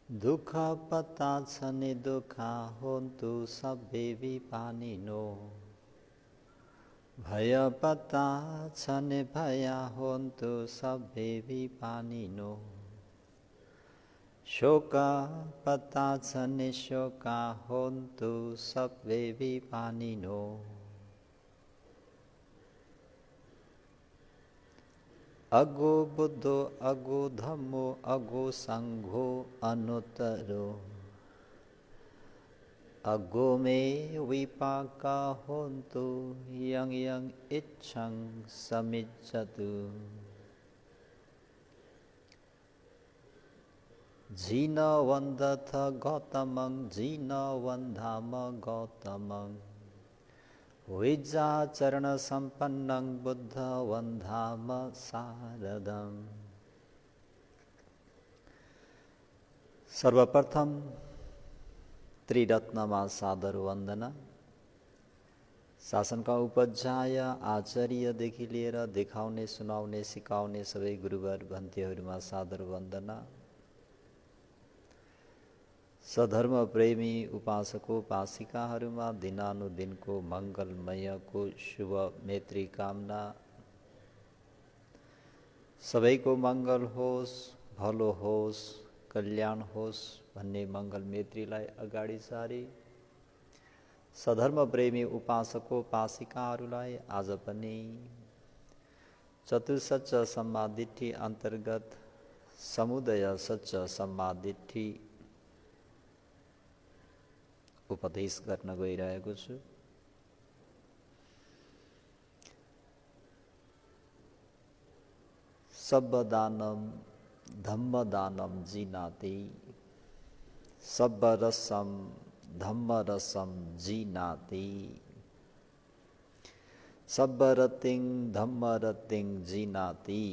दुःख पता छने दुःखा होन्तु सबै विपानिनो भय पता छने भया होन्तु सबै विपानिनो शोक पता छने शोका होन्तु सबै विपानिनो अगो बुद्धो अगो धम्मो अगो संघो अनुत्तरो अगो मे विपाका होन्तु यं यं इच्छं समिज्जतु जीन वन्दथ गौतमं जीन वन्धाम गौतमं विज्जा चरण संपन्नं बुद्ध वन्धाम शारदम्। सर्वप्रथम त्रिरत्नमा सादर वन्दना। शासनका उपाध्याय आचार्यदेखि लिएर देखाउने सुनाउने सिकाउने सबै गुरुवर भन्तीहरूमा सादर वन्दना। सधर्म प्रेमी उपासकोपासिकाहरूमा दिनानुदिनको मङ्गलमयको शुभ मैत्री कामना। सबैको मङ्गल होस्, भलो होस्, कल्याण होस् भन्ने मङ्गल मैत्रीलाई अगाडि सारी सधर्म प्रेमी उपासकोपासिकाहरूलाई आज पनि चतुर्सच सम्मादिट्ठी अन्तर्गत समुदय सच सम्मादिट्ठी उपदेश गर्न गइरहेको छु। सब्बदानम धम्मदानम जिनाति सब्बरसम धम्मरसम जिनाति सब्बरतिं धम्मरतिं जिनाति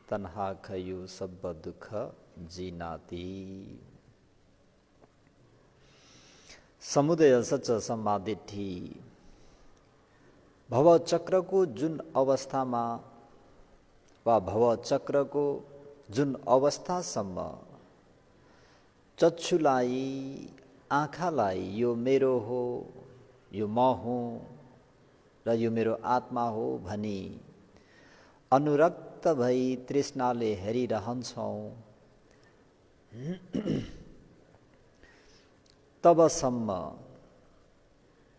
तन्हा खयु सब्ब दुख जिनाति। समुदय सच सम्मादिट्ठी भवचक्रको जुन अवस्थामा वा भवचक्रको जुन अवस्थासम्म चक्षुलाई आँखालाई यो मेरो हो, यो म हुँ र यो मेरो आत्मा हो भनी अनुरक्त भई तृष्णाले हेरिरहन्छौँ तबसम्म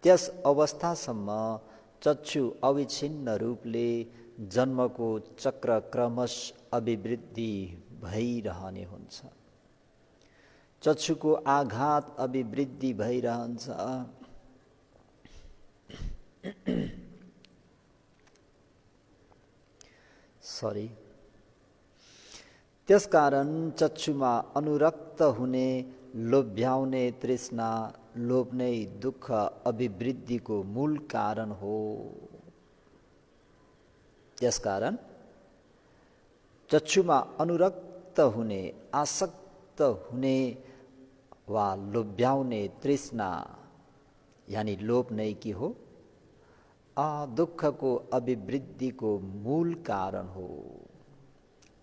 त्यस अवस्थासम्म चक्षु अविच्छिन्न रूपले जन्मको चक्र क्रमश अभिवृद्धि भइरहने हुन्छ। चक्षुको आघात अभिवृद्धि भइरहन्छ। त्यसकारण चक्षुमा अनुरक्त हुने लोभ्याउने तृष्णा लोभ नै दुःख अभिवृद्धिको मूल कारण हो। यसकारण चक्षुमा अनुरक्त हुने आसक्त हुने वा लोभ्याउने तृष्णा यानी लोभ नै के हो, दुःखको अभिवृद्धिको मूल कारण हो।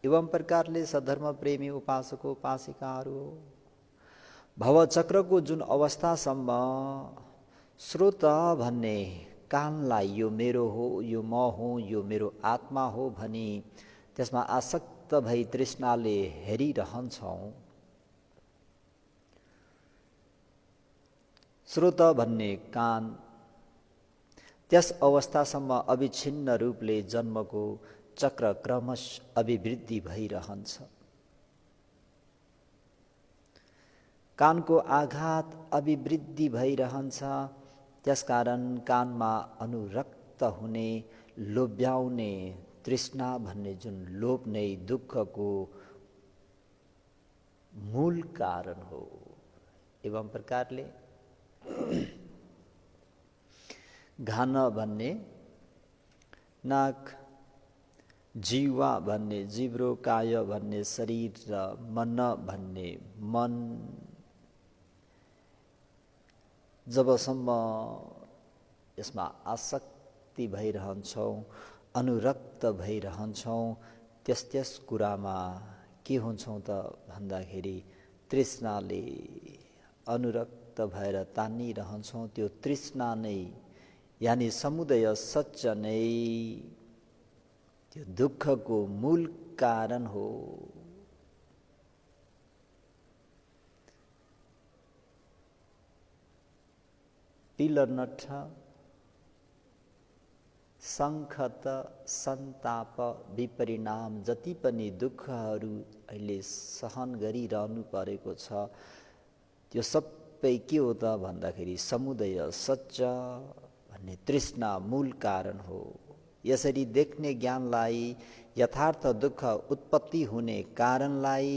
एवं प्रकारले सधर्म प्रेमी उपासक उपासिकाहरू भवचक्रको जुन अवस्थासम्म श्रोत भन्ने कानलाई यो मेरो हो, यो म हुँ, यो मेरो आत्मा हो भनी त्यसमा आसक्त भई तृष्णाले हेरिरहन्छौँ। श्रोत भन्ने कान त्यस अवस्थासम्म अविच्छिन्न रूपले जन्मको चक्र क्रमश अभिवृद्धि भइरहन्छ। कानको आघात अभिवृद्धि भइरहन्छ। त्यसकारण कानमा अनुरक्त हुने लोभ्याउने तृष्णा भन्ने जुन लोभ नै दुःखको मूल कारण हो। एवं प्रकारले घान भन्ने नाक, जीवा भन्ने जिब्रो, काय भन्ने शरीर र मन भन्ने मन जबसम्म यसमा आसक्ति भइरहन्छौँ, अनुरक्त भइरहन्छौँ, त्यस कुरामा के हुन्छौँ त भन्दाखेरि तृष्णाले अनुरक्त भएर तानिरहन्छौँ। त्यो तृष्णा नै यानि समुदय सच्च नै त्यो दुःखको मूल कारण हो। पिलनठ सङ्खत सन्ताप विपरिणाम जति पनि दुःखहरू अहिले सहन गरिरहनु परेको छ त्यो सबै के हो त भन्दाखेरि समुदय सच्च भन्ने तृष्णा मूल कारण हो। यसरी देख्ने ज्ञानलाई यथार्थ दुःख उत्पत्ति हुने कारणलाई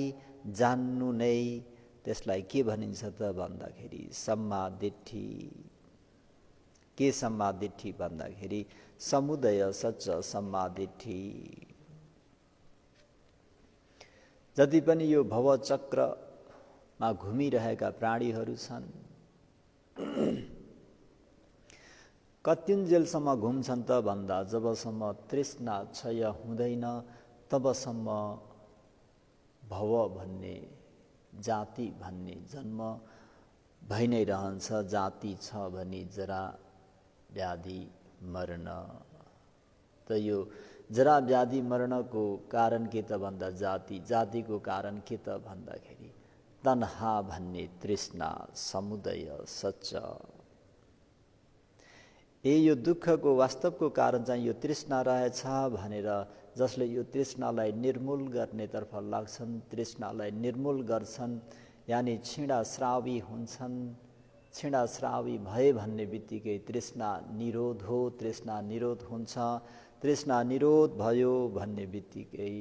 जान्नु नै त्यसलाई के भनिन्छ त भन्दाखेरि सम्मादिट्ठी। के सम्मादिट्ठी भन्दाखेरि समुदय सच्च सम्मादिट्ठी। जति पनि यो भवचक्रमा घुमिरहेका प्राणीहरू छन् कतिन्जेलसम्म घुम्छन् त भन्दा जबसम्म तृष्णा क्षय हुँदैन तबसम्म भव भन्ने जाति भन्ने जन्म भइ नै रहन्छ। जाति छ भने जरा व्याधि मरण। त यो जरा व्याधि मरणको कारण के त भन्दा जातिको कारण के त भन्दाखेरि तन्हा भन्ने तृष्णा समुदय सच्च। यो दुःखको वास्तवको कारण चाहिँ यो तृष्णा रहेछ भनेर जसले यो तृष्णालाई निर्मूल गर्नेतर्फ लाग्छन्, तृष्णालाई निर्मूल गर्छन् यानि क्षीणश्रावी हुन्छन्। क्षीणश्रावी भए भन्ने बित्तिकै तृष्णा निरोध हो, तृष्णा निरोध हुन्छ। तृष्णा निरोध भयो भन्ने बित्तिकै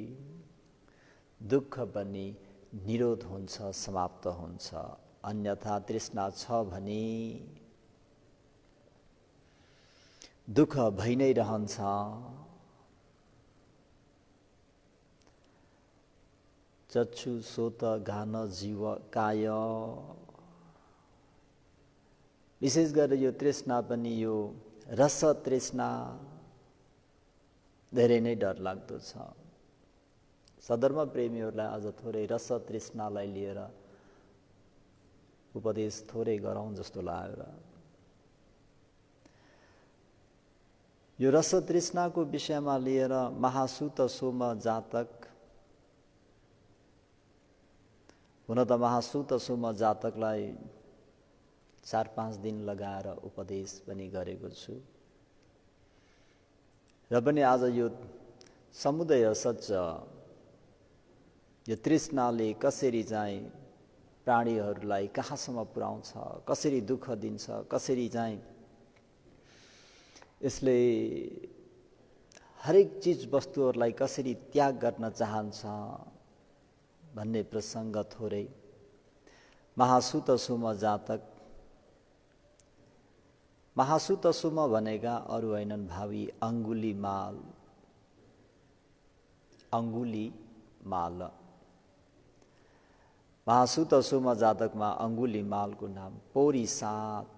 दुःख पनि निरोध हुन्छ, समाप्त हुन्छ। अन्यथा तृष्णा छ भने दुःख भइ नै रहन्छ। चक्षु सोत घान जीव काय। विशेष गरेर यो तृष्णा पनि यो रस तृष्णा धेरै नै डरलाग्दो छ। सधर्म प्रेमीहरूलाई अझ थोरै रस तृष्णालाई लिएर उपदेश थोरै गरौँ जस्तो लाग्यो। यो रस तृष्णाको विषयमा लिएर महासुत सोम जातक, हुन त महासुत सोम जातकलाई 4-5 दिन लगाएर उपदेश पनि गरेको छु। र पनि आज यो समुदय सच्च यो तृष्णाले कसरी चाहिँ प्राणीहरूलाई कहाँसम्म पुर्याउँछ, कसरी दुःख दिन्छ, कसरी चाहिँ यसले हरेक चिज वस्तुहरूलाई कसरी त्याग गर्न चाहन्छ भन्ने प्रसङ्ग थोरै महासुत सोम जातक। महासुत सोम भनेका अरू होइनन् भावी अङ्गुलीमाल। अङ्गुलीमाल महासुत सोम जातकमा अङ्गुलीमालको नाम पोरिसात।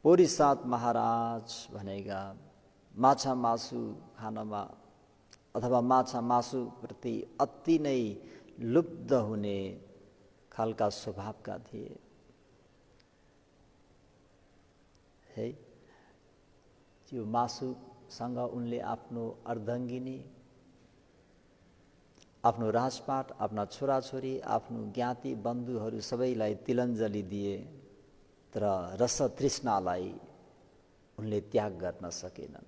पोरिसात महाराज भनेका माछा मासु खानमा अथवा माछा मासु प्रति अति नै लुब्ध हुने खालका स्वभावका थिए। है त्यो मासुसँग उनले आफ्नो अर्धाङ्गिनी, आफ्नो राजपाट, आफ्ना छोराछोरी, आफ्नो ज्ञाति बन्धुहरू सबैलाई तिलञ्जली दिए। तर रस तृष्णालाई उनले त्याग गर्न सकेनन्।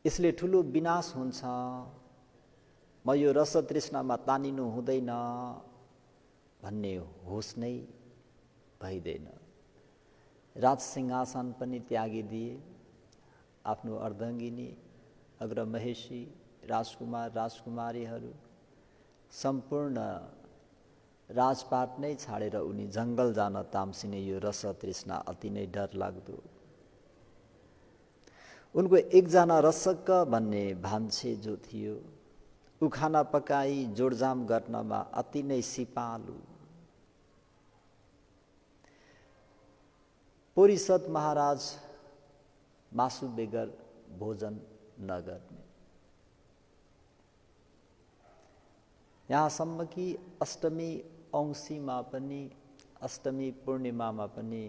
यसले ठुलो विनाश हुन्छ। म यो रस तृष्णामा तानिनु हुँदैन भन्ने होस नै भइदैन। राजसिंहासन पनि त्यागिदिए। आफ्नो अर्धाङ्गिनी, अग्रमहेशी, राजकुमार राजकुमारीहरू सम्पूर्ण राजपाट नै छाडेर उनी जङ्गल जान ताम्सिने। यो रस तृष्णा अति नै डरलाग्दो। उनको एकजना रसक भन्ने भान्से जो थियो ऊ खाना पकाई जोडजाम गर्नमा अति नै सिपालु। पोरिसत महाराज मासु बेगर भोजन नगर्ने। यहाँसम्म कि अष्टमी औँसीमा पनि, अष्टमी पूर्णिमामा पनि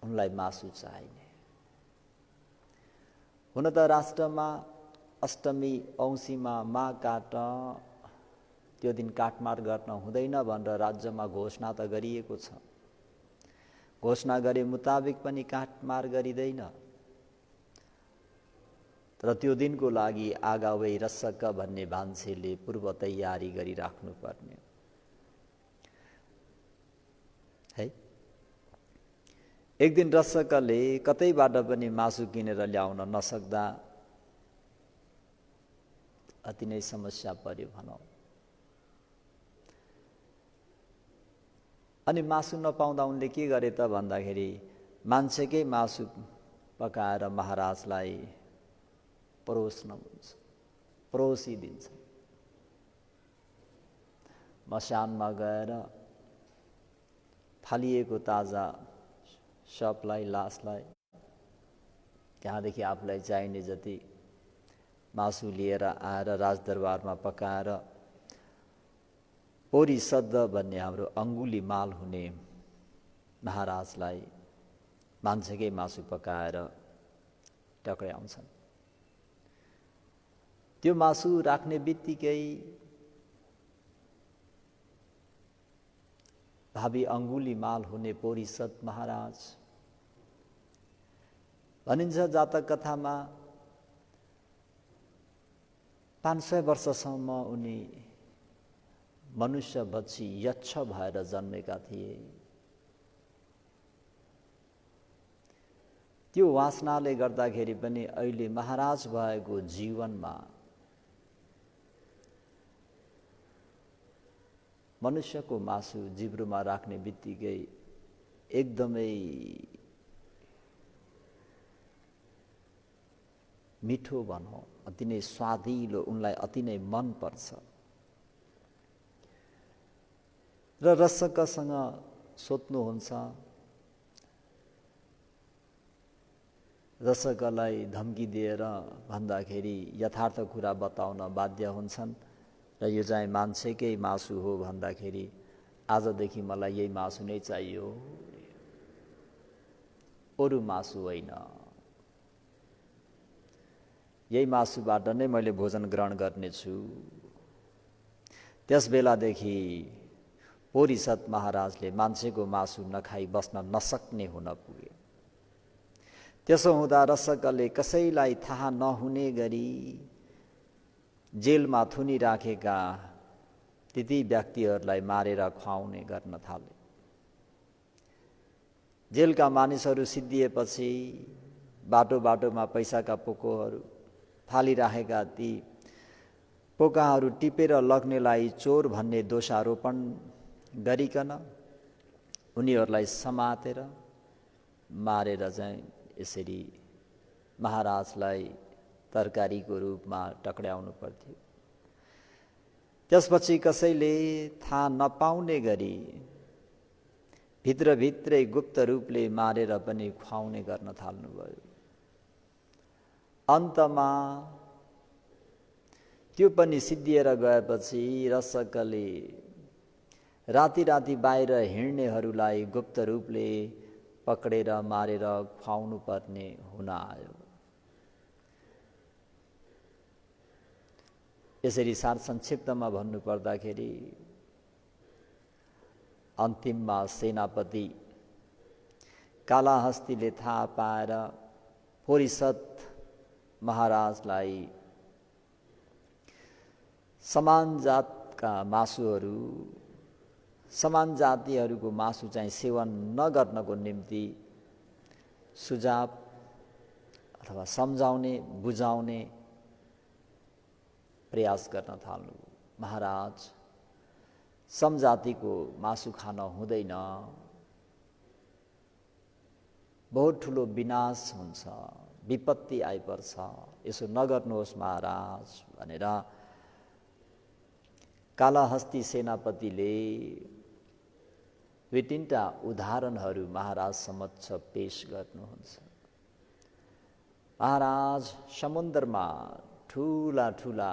उनलाई मासु चाहिने। हुन त राष्ट्रमा अष्टमी औँसीमा माघ काट त्यो दिन काटमार गर्न हुँदैन भनेर राज्यमा घोषणा त गरिएको छ। घोषणा गरे मुताबिक पनि काटमार गरिँदैन। तर त्यो दिनको लागि आगावै रसक भन्ने मान्छेले पूर्व तयारी गरिराख्नु पर्ने है। एक दिन रसकले कतैबाट पनि मासु किनेर ल्याउन नसक्दा अति नै समस्या पर्यो भनौँ। अनि मासु नपाउँदा उनले के गरे त भन्दाखेरि मान्छेकै मासु पकाएर महाराजलाई परोसिदिन्छ। मस्यानमा गएर फालिएको ताजा शवलाई, लासलाई, त्यहाँदेखि आफूलाई चाहिने जति मासु लिएर आएर राजदरबारमा पकाएर पोरिसद्द भन्ने हाम्रो अङ्गुली माल हुने महाराजलाई मान्छेकै मासु पकाएर टक्र्याउँछन्। त्यो मासु राख्ने बित्तिकै भावी अङ्गुली माल हुने पोरिसद महाराज, भनिन्छ जातक कथामा 500 वर्षसम्म उनी मनुष्य बच्ची यक्ष भएर जन्मेका थिए। त्यो वासनाले गर्दाखेरि पनि अहिले महाराज भएको जीवनमा मनुष्यको मासु जिब्रोमा राख्ने बित्तिकै एकदमै मिठो भनौँ, अति नै स्वादिलो, उनलाई अति नै मन पर्छ। र रसकसँग सोध्नुहुन्छ, रसकलाई धम्की दिएर भन्दाखेरि यथार्थ कुरा बताउन बाध्य हुन्छन् र यो चाहिँ मान्छेकै मासु हो भन्दाखेरि आजदेखि मलाई यही मासु नै चाहियो, अरू मासु होइन, यही मासुबाट नै मैले भोजन ग्रहण गर्नेछु। त्यस बेलादेखि पोरिसद महाराजले मान्छेको मासु नखाई बस्न नसक्ने हुन पुगे। त्यसो हुँदा रसकले कसैलाई थाहा नहुने गरी जेलमा थुनिराखेका ती व्यक्तिहरूलाई मारेर खुवाउने गर्न थाले। जेलका मानिसहरू सिद्धिएपछि बाटो बाटोमा पैसाका पोकोहरू फालिराखेका ती पोकाहरू टिपेर लग्नेलाई चोर भन्ने दोषारोपण गरिकन उनीहरूलाई समातेर मारेर चाहिँ यसरी महाराजलाई तरकारीको रूपमा टक्र्याउनु पर्थ्यो। त्यसपछि कसैले थाहा नपाउने गरी भित्रभित्रै गुप्त रूपले मारेर पनि खुवाउने गर्न थाल्नुभयो। अन्तमा त्यो पनि सिद्धिएर गएपछि रसकले राति राति बाहिर हिँड्नेहरूलाई गुप्त रूपले पक्रेर मारेर खुवाउनु पर्ने हुन आयो। यसरी सार संक्षिप्तमा भन्नुपर्दाखेरि अन्तिममा सेनापति कालाहस्तीले थाहा पाएर पोरिसद महाराजलाई समान जातका मासुहरू, समान जातिहरूको मासु चाहिँ सेवन नगर्नको निम्ति सुझाव अथवा सम्झाउने, बुझाउने प्रयास गर्न थाल्नु। महाराज, समजातिको मासु खान हुँदैन, बहुत ठुलो विनाश हुन्छ, विपत्ति आइपर्छ, यसो नगर्नुहोस् महाराज भनेर कालाहस्ती सेनापतिले 2-3टा उदाहरणहरू महाराज समक्ष पेश गर्नुहुन्छ। महाराज, समुद्रमा ठुला ठुला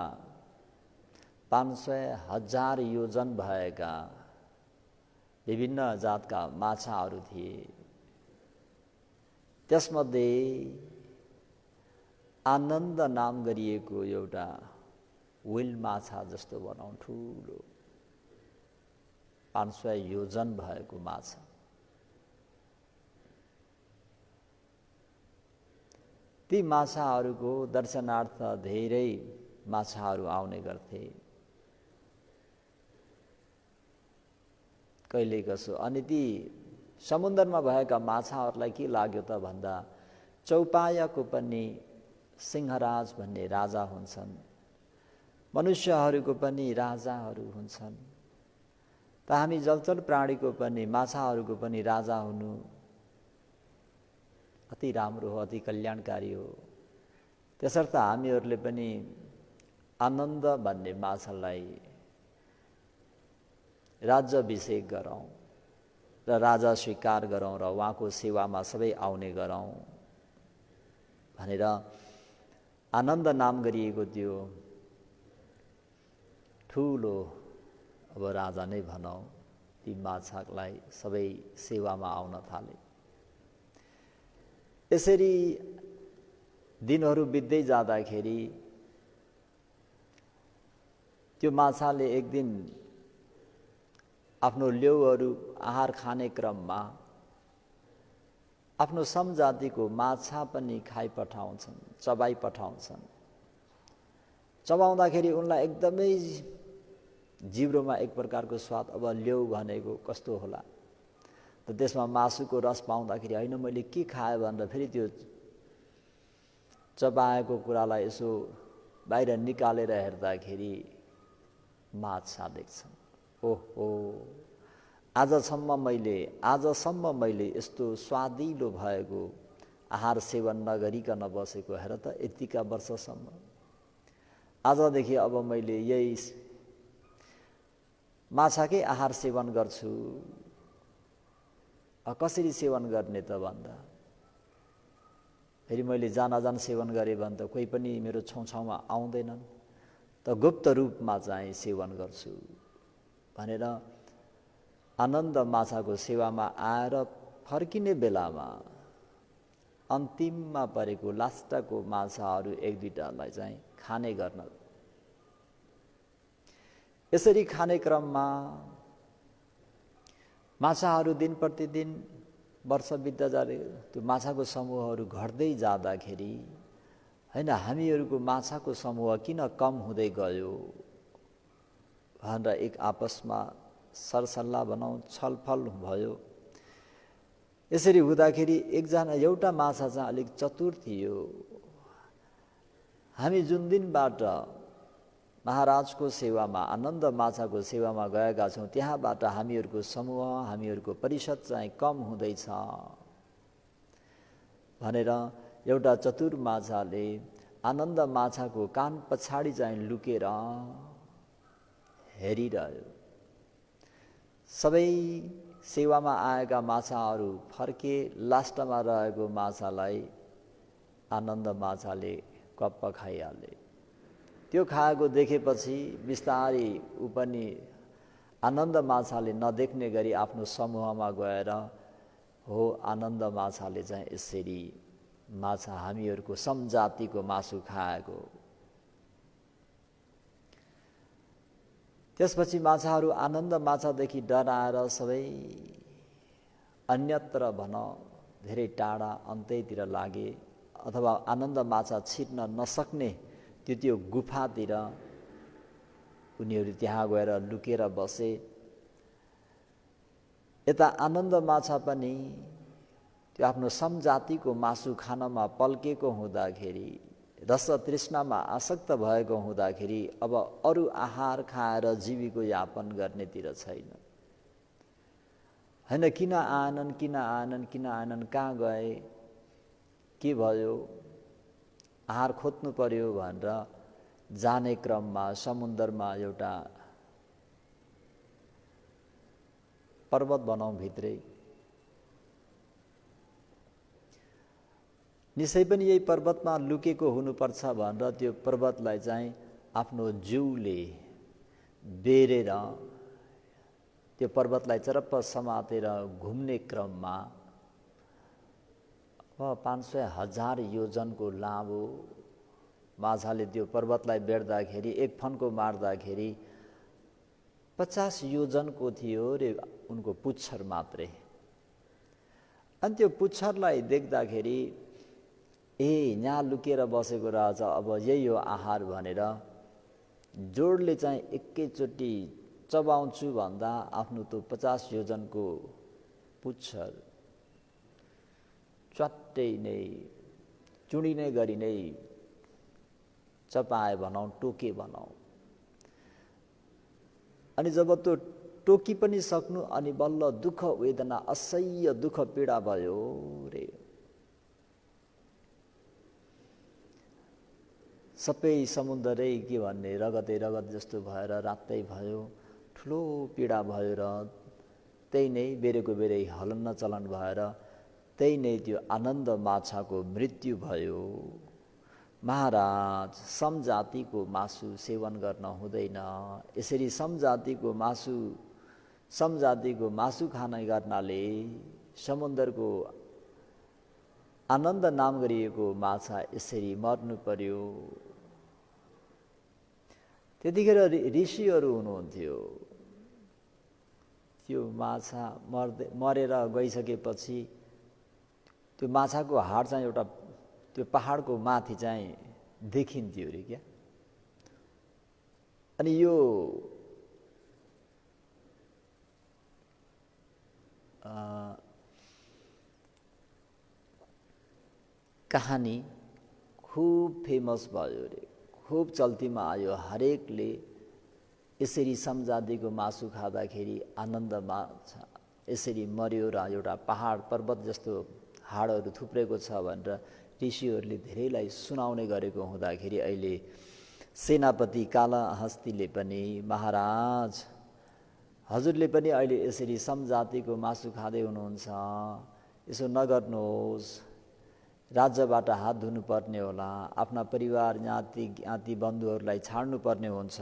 500,000 योजन भएका विभिन्न जातका माछाहरू थिए। त्यसमध्ये आनन्द नाम गरिएको एउटा व्हेल माछा जस्तो बनाउँ, ठुलो 500 योजन भएको माछा। ती माछाहरूको दर्शनार्थ धेरै माछाहरू आउने गर्थे कहिले कसो। अनि ती समुद्रमा भएका माछाहरूलाई के लाग्यो त भन्दा चौपायाको पनि सिंहराज भन्ने राजा हुन्छन्, मनुष्यहरूको पनि राजाहरू हुन्छन्, त हामी जलचर प्राणीको पनि माछाहरूको पनि राजा हुनु अति राम्रो हो, अति कल्याणकारी हो। त्यसर्थ हामीहरूले पनि आनन्द भन्ने माछालाई राज्याभिषेक गरौँ र राजा स्वीकार गरौँ र उहाँको सेवामा सबै आउने गरौँ भनेर आनन्द नाम गरिएको त्यो ठुलो, अब राजा नै भनौँ, ती माछालाई सबै सेवामा आउन थाले। यसरी दिनहरू बित्दै जाँदाखेरि त्यो माछाले एक दिन आफ्नो लेउहरू आहार खाने क्रममा आफ्नो समजातिको माछा पनि खाइपठाउँछन्, चबाइपठाउँछन्। चबाउँदाखेरि उनलाई एकदमै जिब्रोमा एक प्रकारको स्वाद, अब लेउ भनेको कस्तो होला त त्यसमा मासुको रस पाउँदाखेरि होइन मैले के खाएँ भनेर फेरि त्यो चबाएको कुरालाई यसो बाहिर निकालेर हेर्दाखेरि माछा देख्छन्। ओहो, आजसम्म मैले यस्तो स्वादिलो भएको आहार सेवन नगरिकन बसेको हेर त यतिका वर्षसम्म। आजदेखि अब मैले यही माछाकै आहार सेवन गर्छु। कसरी सेवन गर्ने त भन्दा फेरि मैले जान सेवन गरेँ भने त कोही पनि मेरो छेउछाउमा आउँदैनन्, त गुप्त रूपमा चाहिँ सेवन गर्छु भनेर आनन्द माछाको सेवामा आएर फर्किने बेलामा अन्तिममा परेको लास्टको माछाहरू एक दुईटालाई चाहिँ खाने गर्न। यसरी खाने क्रममा माछाहरू दिन प्रतिदिन वर्ष बित्दा जाँदै त्यो माछाको समूहहरू घट्दै जाँदाखेरि होइन हामीहरूको माछाको समूह किन कम हुँदै गयो भनेर एक आपसमा सरसल्लाह भनौँ छलफल भयो। यसरी हुँदाखेरि एउटा माछा चाहिँ अलिक चतुर थियो। हामी जुन दिनबाट महाराजको सेवामा, आनन्द माछाको सेवामा गएका छौँ त्यहाँबाट हामीहरूको समूह, हामीहरूको परिषद चाहिँ कम हुँदैछ भनेर एउटा चतुर माछाले आनन्द माछाको कान पछाडि चाहिँ लुकेर हेरिरह्यो। सबै सेवामा आएका माछाहरू फर्के, लास्टमा रहेको माछालाई आनन्द माछाले कप्प खाइहाले। त्यो खाएको देखेपछि बिस्तारै ऊ पनि आनन्द माछाले नदेख्ने गरी आफ्नो समूहमा गएर हो आनन्द माछाले चाहिँ यसरी माछा हामीहरूको समजातिको मासु खाएको। त्यसपछि माछाहरू आनन्द माछादेखि डराएर सबै अन्यत्र भनौँ धेरै टाढा अन्त्यतिर लागे, अथवा आनन्द माछा छिर्न नसक्ने त्यो गुफातिर उनीहरू त्यहाँ गएर लुकेर बसे। यता आनन्द माछा पनि त्यो आफ्नो समजातिको मासु खानमा पल्केको हुँदाखेरि, रस तृष्णामा आसक्त भएको हुँदाखेरि अब अरू आहार खाएर जीविको यापन गर्नेतिर छैन। होइन किन आएनन्, कहाँ गए, के भयो, आहार खोज्नु पर्यो भनेर जाने क्रममा समुद्रमा एउटा पर्वत बनाउँ भित्रै, निश्चय पनि यही पर्वतमा लुकेको हुनुपर्छ भनेर त्यो पर्वतलाई चाहिँ आफ्नो जिउले बेरेर त्यो पर्वतलाई चरप्प समातेर घुम्ने क्रममा 500,000 योजनको लामो माछाले त्यो पर्वतलाई बेर्दाखेरि एक फन्को मार्दाखेरि 50 योजनको थियो रे उनको पुच्छर मात्रै। अनि त्यो पुच्छरलाई देख्दाखेरि यहाँ लुकेर बसेको रहेछ, अब यही हो आहार भनेर जोडले चाहिँ एकैचोटि चबाउँछु भन्दा आफ्नो त्यो 50 योजनको पुच्छर च्वाट्टै नै चुडिने गरी नै चपाए भनौँ, टोके भनौँ। अनि जब त्यो टोकी पनि सक्नु अनि बल्ल दुःख वेदना असह्य दुःख पीडा भयो रे। सबै समुद्रै के भन्ने रगतै रगत जस्तो भएर रातै भयो, ठुलो पीडा भयो र त्यही नै बेरेको बेरै हलन्न चलन भएर त्यही नै त्यो आनन्द माछाको मृत्यु भयो। महाराज, समजातिको मासु सेवन गर्न हुँदैन। यसरी समजातिको मासु खाने गर्नाले समुद्रको आनन्द नाम गरिएको माछा यसरी मर्नु पर्यो। त्यतिखेर ऋषिहरू हुनुहुन्थ्यो। त्यो माछा मरेर गइसकेपछि त्यो माछाको हाड चाहिँ एउटा त्यो पहाडको माथि चाहिँ देखिन्थ्यो अरे क्या। अनि यो कहानी खूब फेमस भयो रे, खूब चल्तीमा आयो। हरेकले यसरी समजातिको मासु खाँदाखेरि आनन्द माछा यसरी मर्यो र एउटा पहाड पर्वत जस्तो हाडहरू थुप्रेको छ भनेर ऋषिहरूले धेरैलाई सुनाउने गरेको हुँदाखेरि अहिले सेनापति कालाहस्तीले पनि, महाराज हजुरले पनि अहिले यसरी समजातिको मासु खाँदै हुनुहुन्छ, यसो नगर्नुहोस्, राज्यबाट हात धुनुपर्ने होला, आफ्ना परिवार ज्ञाति बन्धुहरूलाई छाड्नुपर्ने हुन्छ,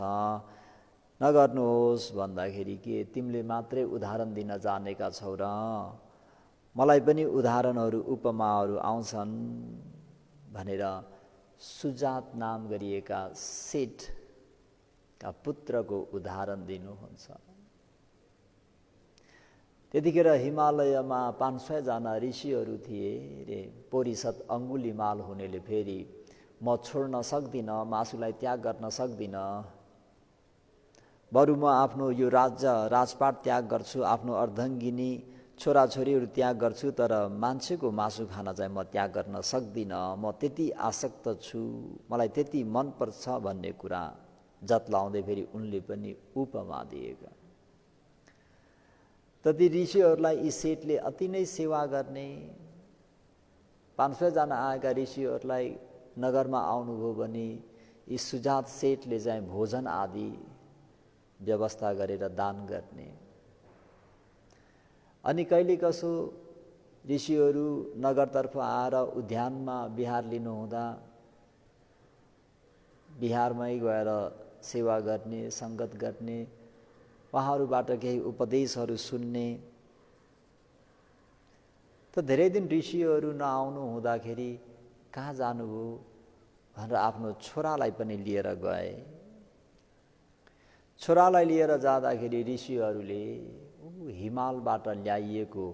नगर्नुहोस् भन्दाखेरि के तिमीले मात्रै उदाहरण दिन जानेका छौ र मलाई पनि उदाहरणहरू उपमाहरू आउँछन् भनेर सुजात नाम गरिएका सेठका पुत्रको उदाहरण दिनुहुन्छ। त्यतिखेर हिमालयमा 500 जना ऋषिहरू थिए रे। पोरिसत अङ्गुलीमाल हुनेले फेरि म छोड्न सक्दिनँ, मासुलाई त्याग गर्न सक्दिनँ, बरु म आफ्नो यो राजपाट त्याग गर्छु, आफ्नो अर्धङ्गिनी छोराछोरीहरू त्याग गर्छु, तर मान्छेको मासु खान चाहिँ म त्याग गर्न सक्दिनँ, म त्यति आसक्त छु, मलाई त्यति मनपर्छ भन्ने कुरा जत्लाउँदै फेरि उनले पनि उपमा दिएका। त ती ऋषिहरूलाई यी सेठले अति नै सेवा गर्ने। 500 जना आएका ऋषिहरूलाई नगरमा आउनुभयो भने यी सुजात सेठले चाहिँ भोजन आदि व्यवस्था गरेर दान गर्ने। अनि कहिले कसो ऋषिहरू नगरतर्फ आएर उद्यानमा बिहार लिनुहुँदा बिहारमै गएर सेवा गर्ने, सङ्गत गर्ने, उहाँहरूबाट केही उपदेशहरू सुन्ने। त धेरै दिन ऋषिहरू नआउनु हुँदाखेरि कहाँ जानुभयो भनेर आफ्नो छोरालाई पनि लिएर गए। छोरालाई लिएर जाँदाखेरि ऋषिहरूले हिमालबाट ल्याइएको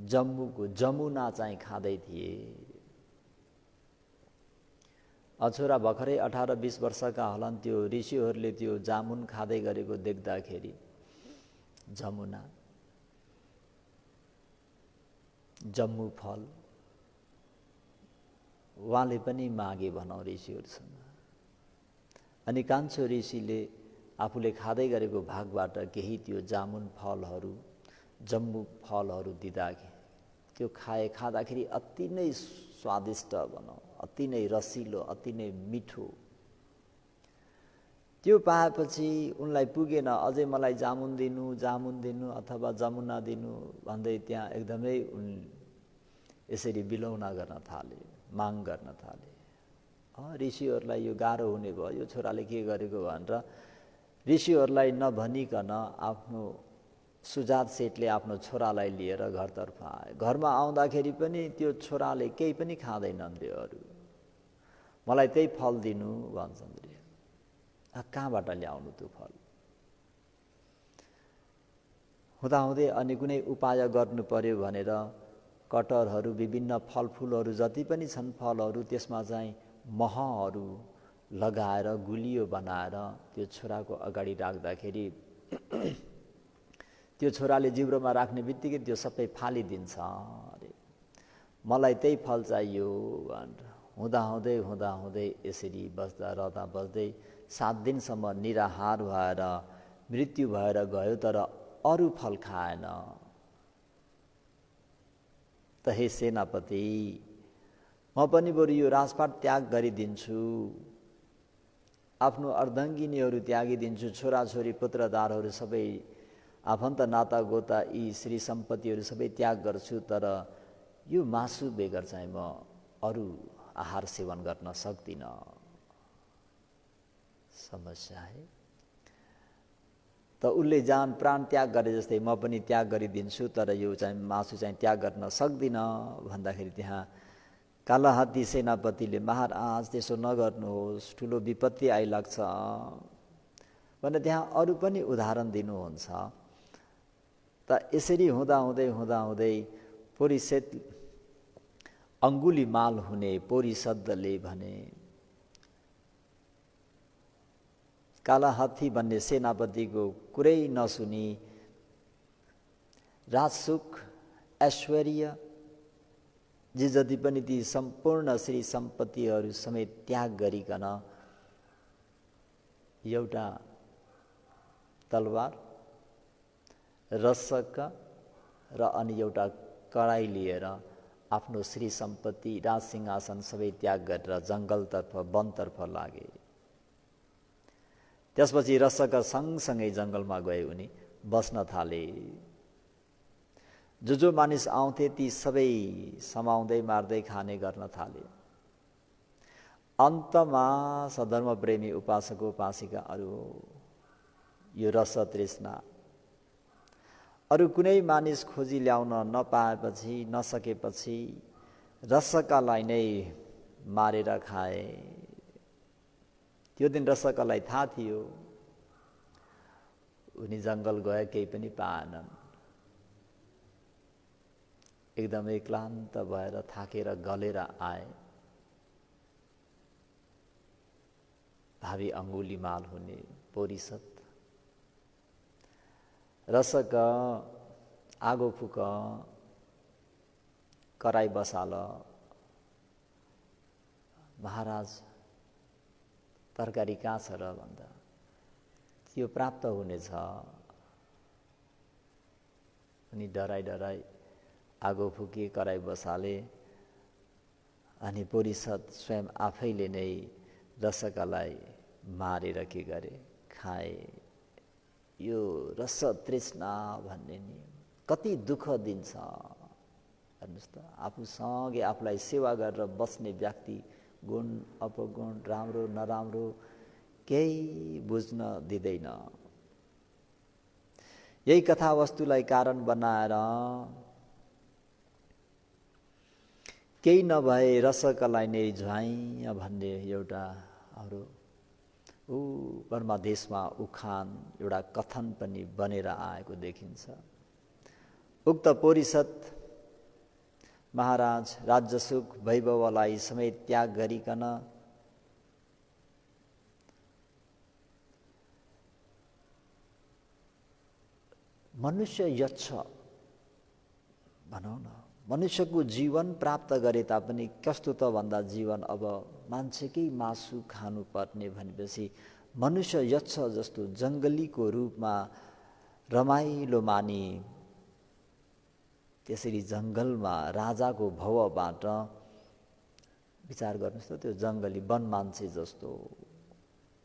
जम्मूको जमुना चाहिँ खाँदै थिए। छोरा भर्खरै 18-20 वर्षका होलान्। त्यो ऋषिहरूले त्यो जामुन खाँदै गरेको देख्दाखेरि जमुना, जम्मू फल उहाँले पनि मागे भनौँ ऋषिहरूसँग। अनि कान्छो ऋषिले आफूले खाँदै गरेको भागबाट केही त्यो जामुन फलहरू, जम्मू फलहरू दिँदाखेरि त्यो खाँदाखेरि अति नै स्वादिष्ट भनौँ, अति नै रसिलो, अति नै मिठो। त्यो पाएपछि उनलाई पुगेन, अझै मलाई जामुन दिनु अथवा जमुना दिनु भन्दै त्यहाँ एकदमै उन यसरी बिलौना गर्न थाले, माग गर्न थाले। ऋषिहरूलाई यो गाह्रो हुने भयो, यो छोराले के गरेको भनेर ऋषिहरूलाई नभनिकन आफ्नो सुजात सेठले आफ्नो छोरालाई लिएर घरतर्फ आए। घरमा आउँदाखेरि पनि त्यो छोराले केही पनि खाँदैनन् त्योहरू। मलाई त्यही फल दिनु भन्छन् रे। कहाँबाट ल्याउनु त्यो फल? हुँदाहुँदै अनि कुनै उपाय गर्नु पर्यो भनेर कटहरहरू, विभिन्न फलफुलहरू जति पनि छन् फलहरू, त्यसमा चाहिँ महहरू लगाएर गुलियो बनाएर त्यो छोराको अगाडि राख्दाखेरि त्यो छोराले जिब्रोमा राख्ने बित्तिकै त्यो सबै फालिदिन्छ अरे। मलाई त्यही फल चाहियो भनेर हुँदाहुँदै यसरी बस्दा रहँदा बस्दै 7 दिनसम्म निराहार भएर मृत्यु भएर गयो। तर अरू फल खाएन। त हे सेनापति, म पनि बरु यो राजपाट त्याग गरिदिन्छु, आफ्नो अर्धाङ्गिनीहरू त्यागिदिन्छु, छोराछोरी पुत्रदारहरू सबै, आफन्त नाता गोता, यी श्री सम्पत्तिहरू सबै त्याग गर्छु। तर यो मासु बेगर चाहिँ म अरू आहार सेवन गर्न सक्दिनँ। समस्या है। त उसले जान प्राण त्याग गरे जस्तै म पनि त्याग गरिदिन्छु, तर यो चाहिँ मासु चाहिँ त्याग गर्न सक्दिनँ भन्दाखेरि त्यहाँ कालाहात्ती सेनापतिले, महाराज त्यसो नगर्नुहोस्, ठुलो विपत्ति आइलाग्छ भनेर त्यहाँ अरू पनि उदाहरण दिनुहुन्छ। त यसरी हुँदाहुँदै परिषद अङ्गुलीमाल हुने परिषदले भने, कालाहात्ती भन्ने सेनापतिको कुरै नसुनी राजसुख, ऐश्वर्य, जे जति पनि ती सम्पूर्ण श्री सम्पत्तिहरू समेत त्याग गरिकन एउटा तलवार, रसक र अनि एउटा कडाई लिएर आफ्नो श्री सम्पत्ति, राजसिंहासन सबै त्याग गरेर जङ्गलतर्फ, वनतर्फ लागे। त्यसपछि रसक सँगसँगै जङ्गलमा गए उनी बस्न थाले। जो मानिस आउँथे ती सबै समाउँदै मार्दै खाने गर्न थाले। अन्तमा सधर्म प्रेमी उपासक उपासिकाहरू, यो रस तृष्णा अरू कुनै मानिस खोजी ल्याउन नपाएपछि, नसकेपछि रसकालाई नै मारेर खाए। त्यो दिन रसकालाई थाहा थियो उनी जङ्गल गए केही पनि पाएनन्। एकदमै क्लान्त भएर थाकेर गलेर आए। भावी अङ्गुलीमाल हुने परिषद, रसक आगो फुक, कराई बसाल, महाराज तरकारी कहाँ छ र भन्दा त्यो प्राप्त हुनेछ। अनि डराई आगो फुके, कराई बसाले। अनि परिषद स्वयं आफैले नै रसकालाई मारेर के गरे, खाए। यो रस तृष्णा भन्ने नि कति दुःख दिन्छ हेर्नुहोस् त। आफूसँगै आफूलाई सेवा गरेर बस्ने व्यक्ति गुण अपगुण, राम्रो नराम्रो केही बुझ्न दिँदैन। यही कथावस्तुलाई कारण बनाएर केही नभए रसकलाई नै झ्वाइँ भन्ने एउटा हाम्रो परमादेशमा उखान, एउटा कथन पनि बनेर आएको देखिन्छ। उक्त परिषद महाराज राज्यसुख वैभवलाई समेत त्याग गरिकन मनुष्य यच्छ भनौँ न, मनुष्यको जीवन प्राप्त गरे तापनि कस्तो त भन्दा जीवन अब मान्छेकै मासु खानुपर्ने भनेपछि मनुष्य यच्छ जस्तो जङ्गलीको रूपमा रमाइलो मानी त्यसरी जङ्गलमा राजाको भवबाट विचार गर्नुहोस् त, त्यो जङ्गली वन मान्छे जस्तो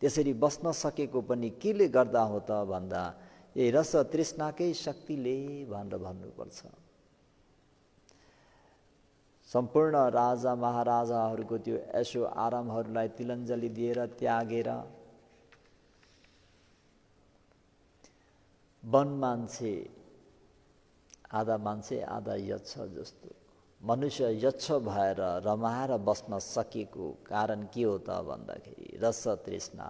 त्यसरी बस्न सकेको पनि केले गर्दा हो त भन्दा यही रस तृष्णाकै शक्तिले भनेर भन्नुपर्छ। सम्पूर्ण राजा महाराजाहरूको त्यो ऐशो आरामहरूलाई तिलञ्जली दिएर त्यागेर वन मान्छे आधा मान्छे आधा यक्ष जस्तो मनुष्य यक्ष भएर रमाएर बस्न सकेको कारण के हो त भन्दाखेरि रस तृष्णा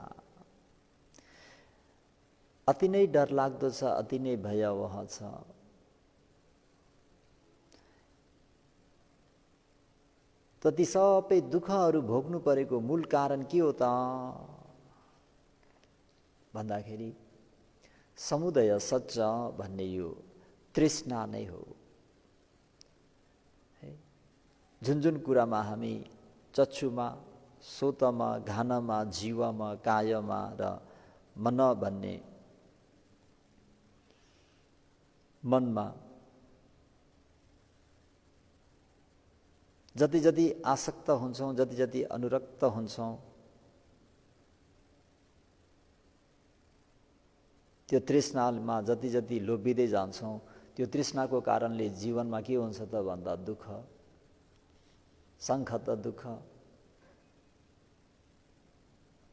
अति नै डरलाग्दो छ, अति नै भयावह छ। त ती सबै दुःखहरू भोग्नु परेको मूल कारण के हो त भन्दाखेरि समुदय सच्च भन्ने यो तृष्णा नै हो। जुन जुन कुरामा हामी चक्षुमा, सोतमा, घानमा, जीवमा, कायमा र मन भन्ने मनमा जति जति आसक्त हुन्छौँ, जति जति अनुरक्त हुन्छौँ, त्यो तृष्णामा जति जति लोभिँदै जान्छौँ, त्यो तृष्णाको कारणले जीवनमा के हुन्छ त भन्दा दुःख, सङ्कट दुःख।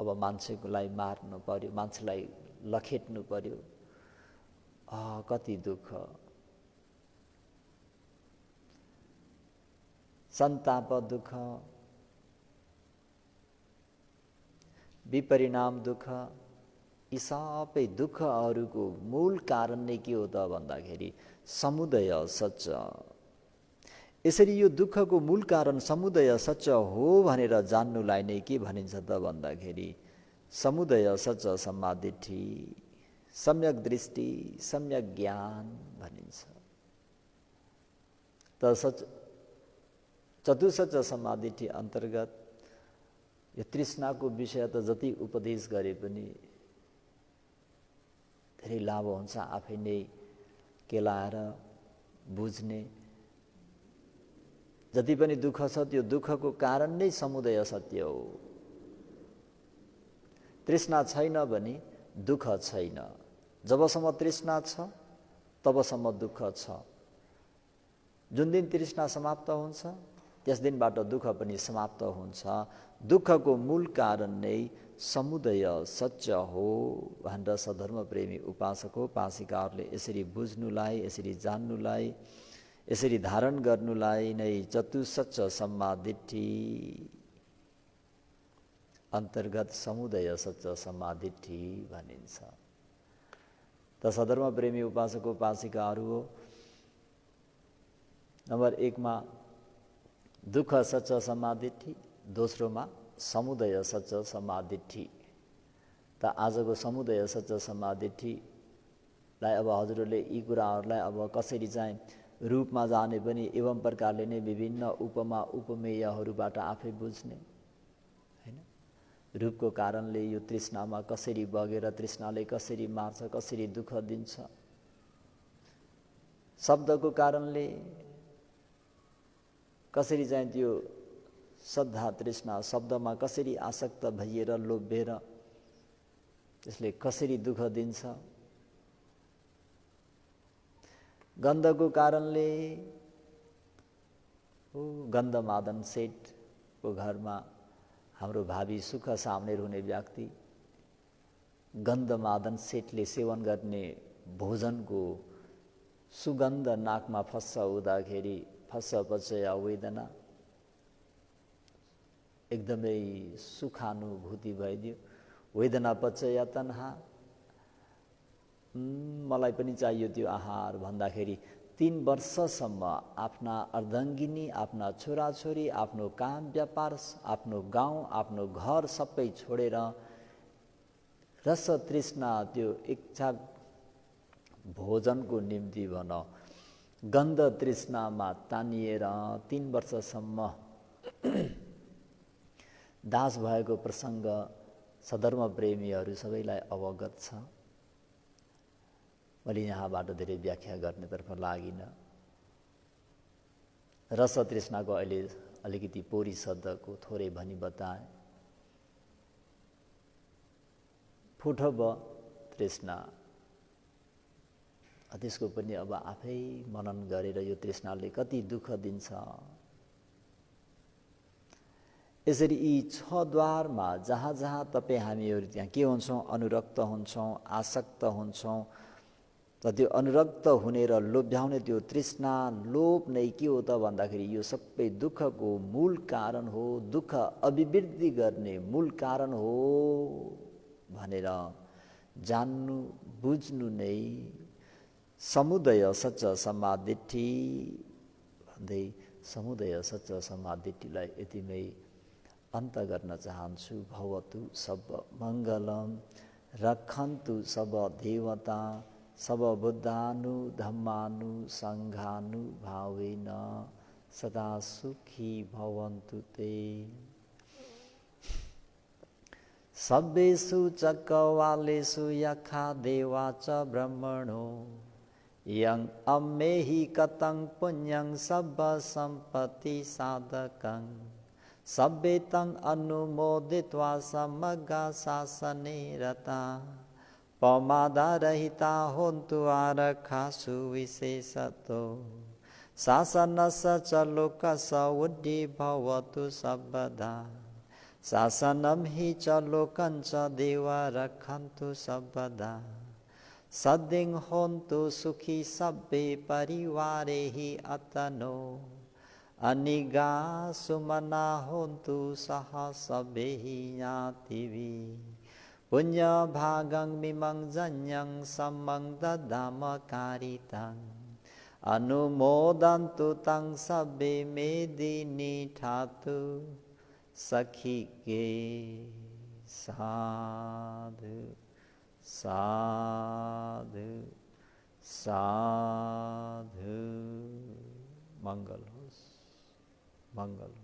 अब मान्छेलाई मार्नु पर्यो, मान्छेलाई लखेट्नु पर्यो, कति दुःख। सन्ताप दुःख, विपरिणाम दुःख, यी सबै दुःखहरूको मूल कारण नै के हो त भन्दाखेरि समुदय सच्च। यसरी यो दुःखको मूल कारण समुदय सच्च हो भनेर जान्नुलाई नै के भनिन्छ त भन्दाखेरि समुदय सच्च सम्मादिठी, सम्यक दृष्टि, सम्यक ज्ञान भनिन्छ। त चतुसच्च सम्मादिठी अन्तर्गत यो तृष्णाको विषय त जति उपदेश गरे पनि धेरै लाभ हुन्छ आफै नै केलाएर बुझ्ने। जति पनि दुःख छ त्यो दुःखको कारण नै समुदय सत्य हो। तृष्णा छैन भने दुःख छैन। जबसम्म तृष्णा छ तबसम्म दुःख छ। जुन दिन तृष्णा समाप्त हुन्छ त्यस दिनबाट दुःख पनि समाप्त हुन्छ। दुःखको मूल कारण नै समुदय सच्च हो भनेर सधर्म प्रेमी उपासक उपासिकाहरूले यसरी बुझ्नुलाई, यसरी जान्नुलाई, यसरी धारण गर्नुलाई नै चतुसच्च सम्मादिठी अन्तर्गत समुदय सच्च सम्मादिठी भनिन्छ। त सधर्म प्रेमी उपासक उपासिकाहरू हो। नम्बर 1 मा दुःख सच्च सम्मादिठी, दोस्रोमा समुदय सच्च सम्मादिठी। त आजको समुदय सच्च सम्मादिठीलाई अब हजुरहरूले यी कुराहरूलाई अब कसरी चाहिँ रूपमा जाने पनि एवं प्रकारले नै विभिन्न उपमा उपमेयहरूबाट आफै बुझ्ने हैन। रूपको कारणले यो तृष्णामा कसरी बगेर तृष्णाले कसरी मार्छ, कसरी दुःख दिन्छ। शब्दको कारणले कसरी चाहिँ त्यो श्रद्धा तृष्णा शब्दमा कसरी आसक्त भइएर लोभेर त्यसले कसरी दुःख दिन्छ। गन्धको कारणले गन्धमादन सेठको घरमा हाम्रो भावी सुख सामनेर हुने व्यक्ति गन्धमादन सेठले सेवन गर्ने भोजनको सुगन्ध नाकमा फस्छ हुँदाखेरि फस्छ पचय वेदना, एकदमै सुखानुभूति भइदियो। वेदना पचय तन्हा, मलाई पनि चाहियो त्यो आहार भन्दाखेरि 3 वर्षसम्म आफ्ना अर्धाङ्गिनी, आफ्ना छोराछोरी, आफ्नो काम व्यापार, आफ्नो गाउँ, आफ्नो घर सबै छोडेर रस तृष्णा त्यो इच्छा भोजनको निम्ति भन गन्ध तृष्णामा तानिएर 3 वर्षसम्म दास भएको प्रसङ्ग सधर्म प्रेमीहरू सबैलाई अवगत छ। मैले यहाँबाट धेरै व्याख्या गर्नेतर्फ लागिनँ। रस तृष्णाको अहिले अलिकति पोरी शब्दको थोरै भनी बताएँ। फुटब तृष्णा, त्यसको पनि अब आफै मनन गरेर यो तृष्णाले कति दुःख दिन्छ। यसरी यी 6 द्वारमा जहाँ जहाँ तपाईँ हामीहरू त्यहाँ के हुन्छौँ, अनुरक्त हुन्छौँ, आसक्त हुन्छौँ, र त्यो अनुरक्त हुने र लोभ्याउने त्यो तृष्णा लोभ नै के हो त भन्दाखेरि यो सबै दुःखको मूल कारण हो, दुःख अभिवृद्धि गर्ने मूल कारण हो भनेर जान्नु बुझ्नु नै समुदय सच समाधिठी भन्दै समुदय सच समाधिठीलाई यतिमै अन्त गर्न चाहन्छु। भवतु सब मङ्गलम, रक्षन्तु सब देवता, सब बुद्धानु धम्मानु सङ्घानु भावेन, सदा सुखी भवन्तु ते। सर्वेषु चक्रवालेषु यथा देवा च ब्रह्मणो, यं अम्मेहि कतं पुण्यं सब सम्पत्ति साधकं, सब्बे तं अनुमोदित्वा समग्र शासने रता, पमादरहिता होन्तु आरक्षासु विशेषतो, शासनस्य च लोकस्य उद्धि भवतु सर्वदा, शासनं हि च लोकं च देव रक्षन्तु सर्वदा, सद्दिं होन्तु सुखी सब्बे परिवारे हि अतनो, अनिगा सुमना होन्तु सह सब्बे हि ज्ञातिभिः, पुण्य भागं मिमं जन्यं समं ददाम कारितं, अनुमोदन्तु तं सब्बे मेदिनी ठातु सखी के। साधु साधु साधु। मंगल हो, मंगल।